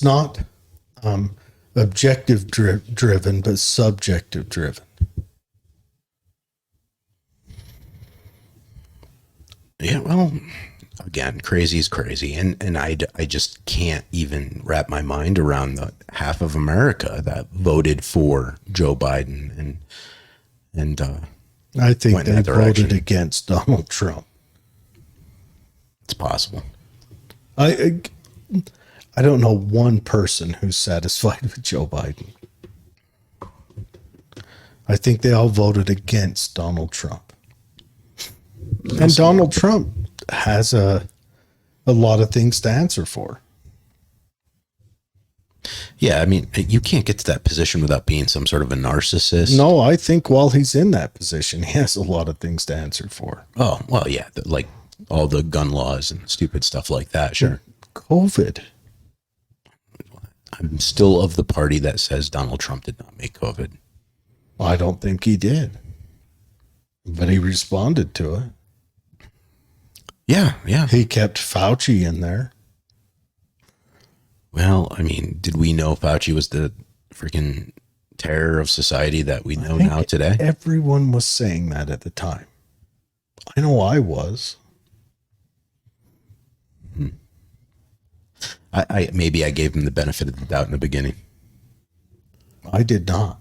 driven, but subjective driven.
Yeah, well, again, crazy is crazy, and I just can't even wrap my mind around the half of America that voted for Joe Biden and
I think
went in
they
that direction.
voted against Donald Trump.
It's possible.
I don't know one person who's satisfied with Joe Biden. I think they all voted against Donald Trump. And Donald Trump has a lot of things to answer for.
Yeah, I mean, you can't get to that position without being some sort of a narcissist.
No, I think while he's in that position, he has a lot of things to answer for.
Oh, well, yeah, like all the gun laws and stupid stuff like that. Sure.
COVID.
I'm still of the party that says Donald Trump did not make COVID.
I don't think he did. But he responded to it.
Yeah, yeah.
He kept Fauci in there.
Well, I mean, did we know Fauci was the freaking terror of society that we know now today?
Everyone was saying that at the time. I know I was.
I maybe I gave him the benefit of the doubt in the beginning.
I did not.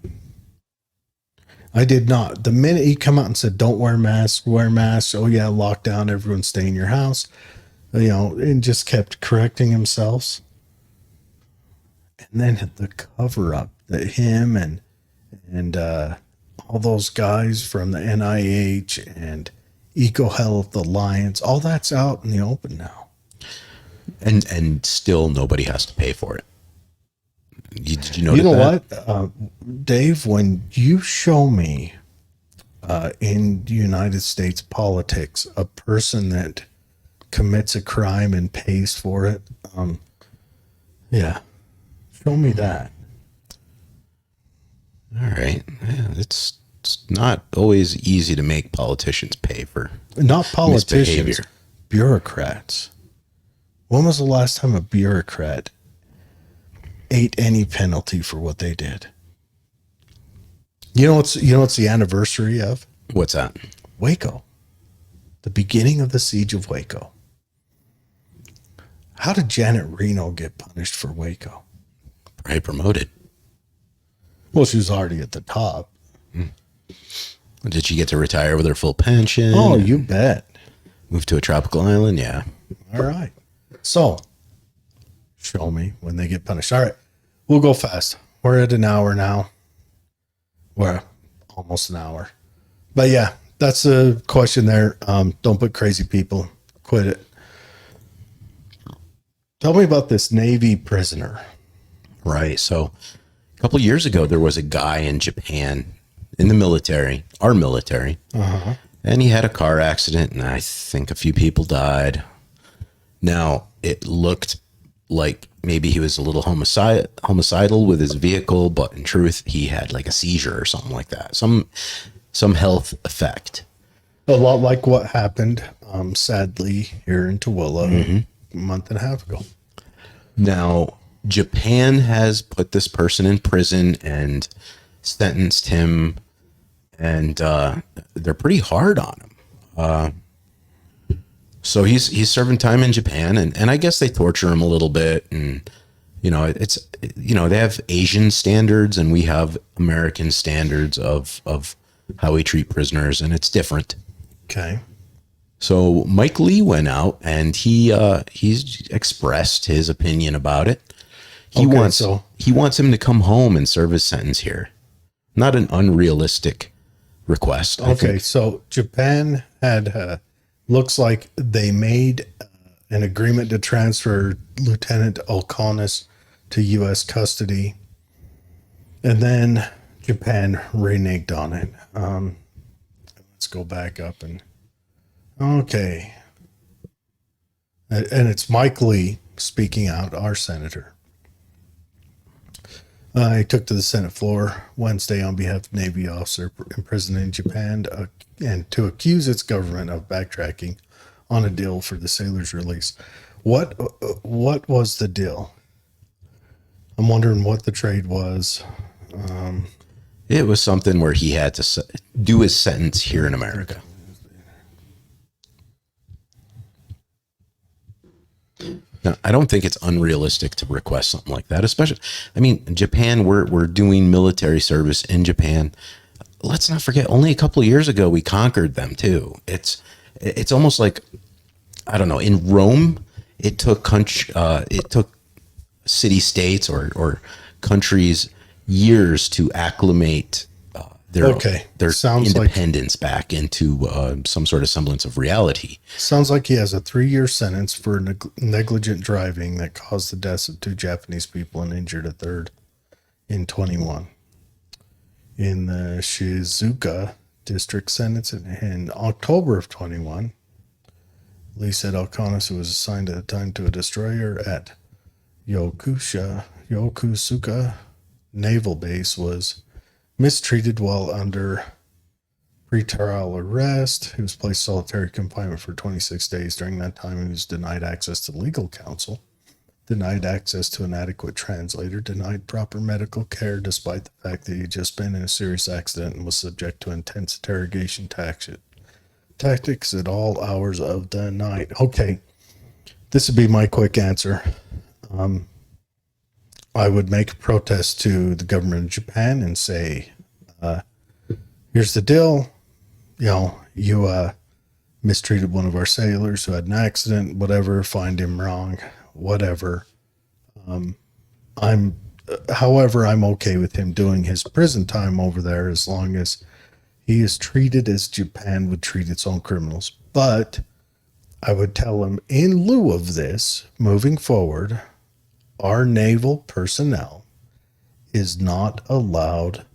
I did not. The minute he come out and said, don't wear masks, wear masks. Oh yeah, lockdown, everyone stay in your house. And just kept correcting himself. And then the cover up that him and all those guys from the NIH and EcoHealth Alliance, all that's out in the open now.
And still nobody has to pay for it. Did you notice
You know
that?
what, Dave, when you show me in United States politics a person that commits a crime and pays for it, yeah, show me that.
All right. Yeah, it's not always easy to make politicians pay for
Not politicians,
misbehavior.
bureaucrats. When was the last time a bureaucrat ate any penalty for what they did? You know what's the anniversary of?
What's that?
Waco. The beginning of the siege of Waco. How did Janet Reno get punished for Waco?
Probably promoted.
Well, she was already at the top.
Did she get to retire with her full pension?
Oh, you bet.
Move to a tropical island? Yeah.
All right. So, show me when they get punished. All right. We'll go fast. We're at an hour now. We're almost an hour. But yeah, that's a question there. Don't put crazy people. Quit it. Tell me about this Navy prisoner.
Right. So a couple of years ago, there was a guy in Japan in the military, our military, and he had a car accident, and I think a few people died. Now, it looked like maybe he was a little homicidal with his vehicle, but in truth, he had like a seizure or something like that, some health effect.
A lot like what happened, sadly, here in Tooele a month and a half ago.
Now, Japan has put this person in prison and sentenced him, and they're pretty hard on him. So he's serving time in Japan, and I guess they torture him a little bit, and it's they have Asian standards and we have American standards of how we treat prisoners, and it's different.
Okay.
So Mike Lee went out and he's expressed his opinion about it. He wants him to come home and serve his sentence here. Not an unrealistic request.
Okay, so Japan had looks like they made an agreement to transfer Lieutenant O'Connor to U.S. custody, and then Japan reneged on it. Let's go back up and okay, and it's Mike Lee speaking out, our senator. He took to the Senate floor Wednesday on behalf of Navy officer imprisoned in Japan and to accuse its government of backtracking on a deal for the sailor's release. What was the deal? I'm wondering what the trade was.
It was something where he had to do his sentence here in America. Now, I don't think it's unrealistic to request something like that, especially, I mean, Japan, we're doing military service in Japan. Let's not forget, only a couple of years ago, we conquered them too. It's almost like, I don't know, in Rome, it took city states or countries years to acclimate their
Sounds
independence back into some sort of semblance of reality.
Sounds like he has a 3-year sentence for negligent driving that caused the deaths of 2 Japanese people and injured a third in 21. In the Shizuoka district sentence in October of 21, Lee said O'Connor, who was assigned at the time to a destroyer at Yokosuka Naval Base, was mistreated while under pretrial arrest. He was placed solitary confinement for 26 days. During that time, he was denied access to legal counsel, denied access to an adequate translator, denied proper medical care, despite the fact that he had just been in a serious accident and was subject to intense interrogation tactics at all hours of the night. Okay, this would be my quick answer. I would make a protest to the government of Japan and say, here's the deal. You mistreated one of our sailors who had an accident, whatever, find him wrong, whatever. However, I'm okay with him doing his prison time over there as long as he is treated as Japan would treat its own criminals. But I would tell him, in lieu of this, moving forward, our naval personnel is not allowed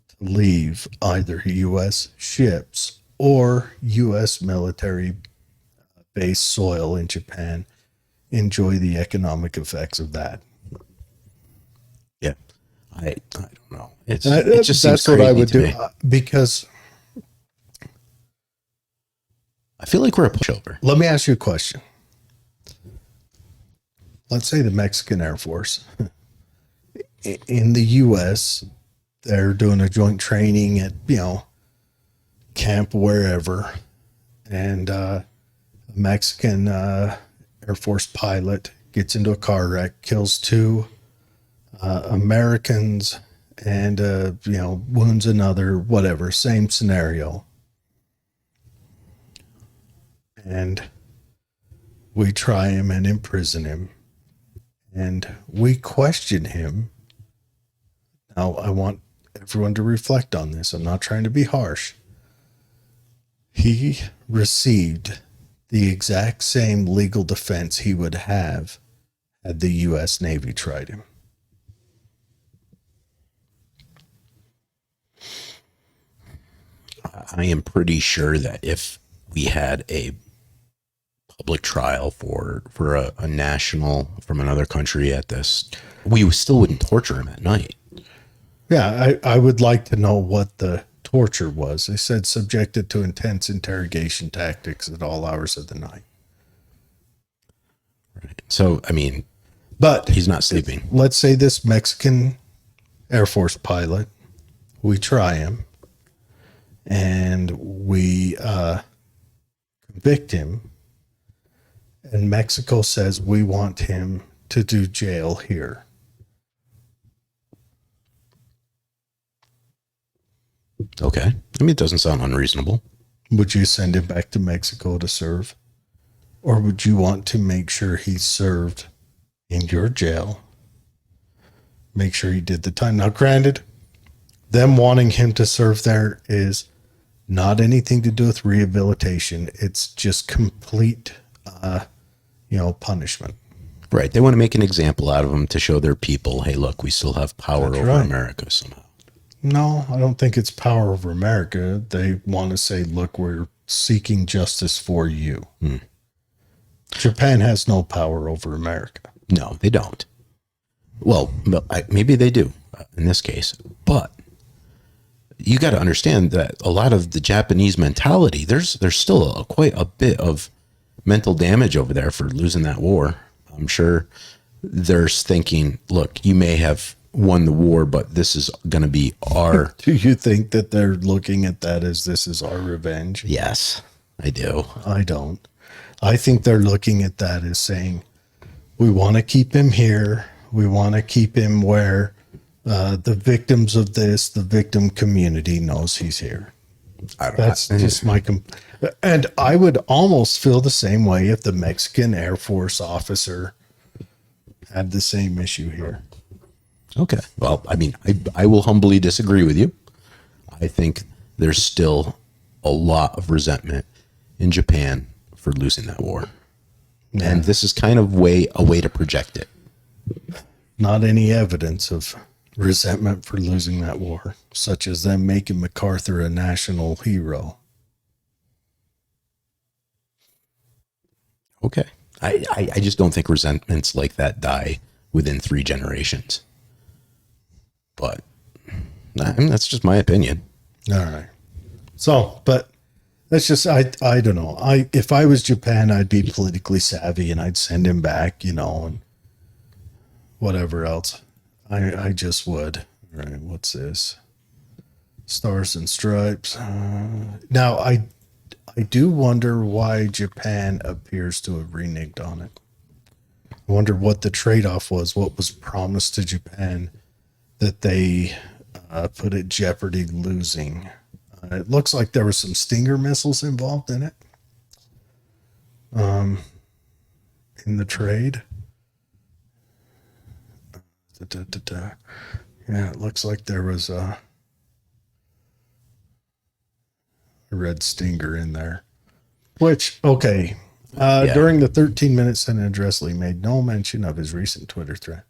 to leave either U.S. ships or U.S. military base soil in Japan. Enjoy the economic effects of that.
Yeah, I don't know. It just seems
that's what I would
to
do
me.
Because
I feel like we're a pushover.
let me ask you a question. Let's say the Mexican Air Force in the U.S., they're doing a joint training at, camp wherever. And a Mexican Air Force pilot gets into a car wreck, kills 2 Americans and, wounds another, whatever, same scenario. And we try him and imprison him. And we question him. Now, I want everyone to reflect on this. I'm not trying to be harsh. He received the exact same legal defense he would have had the U.S. Navy tried him.
I am pretty sure that if we had a public trial for a national from another country at this, we still wouldn't torture him at night.
Yeah, I would like to know what the torture was. They said subjected to intense interrogation tactics at all hours of the night.
Right. So, I mean,
But
he's not sleeping.
let's say this Mexican Air Force pilot, we try him and we convict him, and Mexico says we want him to do jail here.
Okay. I mean, it doesn't sound unreasonable.
Would you send him back to Mexico to serve? Or would you want to make sure he served in your jail? Make sure he did the time. Now, granted, them wanting him to serve there is not anything to do with rehabilitation. It's just complete, punishment.
Right. They want to make an example out of him to show their people, hey, look, we still have power
That's
over
right.
America somehow.
No, I don't think it's power over America. They want to say, look, we're seeking justice for you. Japan has no power over America.
No, they don't. Well, maybe they do in this case. But you got to understand that a lot of the Japanese mentality, there's still quite a bit of mental damage over there for losing that war. I'm sure they're thinking, look, you may have won the war, but this is going to be our...
Do you think that they're looking at that as this is our revenge?
Yes, I do.
I don't. I think they're looking at that as saying, we want to keep him here. We want to keep him where the victims of this, the victim community knows he's here. That's just my... And I would almost feel the same way if the Mexican Air Force officer had the same issue here.
Okay. Well, I mean, I will humbly disagree with you. I think there's still a lot of resentment in Japan for losing that war. Yeah. And this is kind of a way to project it.
Not any evidence of resentment for losing that war, such as them making MacArthur a national hero.
Okay. I just don't think resentments like that die within 3 generations. But I mean, that's just my opinion.
All right. So, but that's just, I don't know. If I was Japan, I'd be politically savvy and I'd send him back, and whatever else. I just would. All right. What's this? Stars and Stripes. Now, I do wonder why Japan appears to have reneged on it. I wonder what the trade-off was, what was promised to Japan that they put at jeopardy losing. It looks like there were some Stinger missiles involved in it. In the trade. Yeah, it looks like there was a red Stinger in there. Which, okay. During the 13-minute Senate address, Lee made no mention of his recent Twitter thread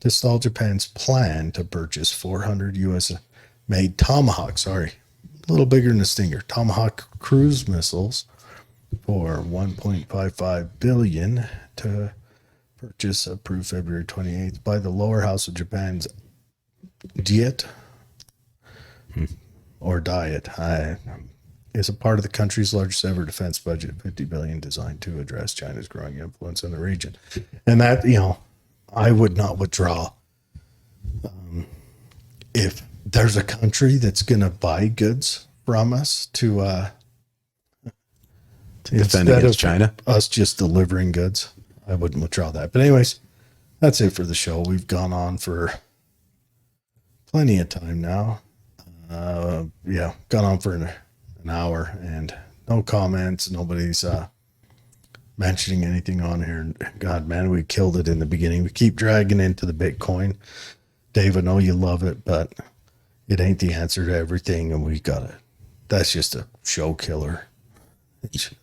to stall Japan's plan to purchase 400 U.S.-made Tomahawk, a little bigger than the Stinger, Tomahawk cruise missiles for $1.55 billion to purchase approved February 28th by the lower house of Japan's Diet is a part of the country's largest ever defense budget, $50 billion, designed to address China's growing influence in the region. And that, I would not withdraw. If there's a country that's going to buy goods from us to
defend against China,
us just delivering goods, I wouldn't withdraw that. But anyways, that's it for the show. We've gone on for plenty of time now. Gone on for an hour and no comments. Nobody's mentioning anything on here. God, man, we killed it in the beginning. We keep dragging into the Bitcoin. Dave, I know you love it, but it ain't the answer to everything, and we got it. That's just a show killer.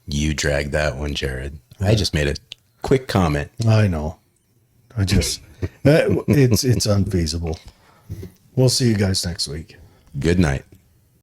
You dragged that one, Jared. I just made a quick comment.
I know. It's unfeasible. We'll see you guys next week.
Good night.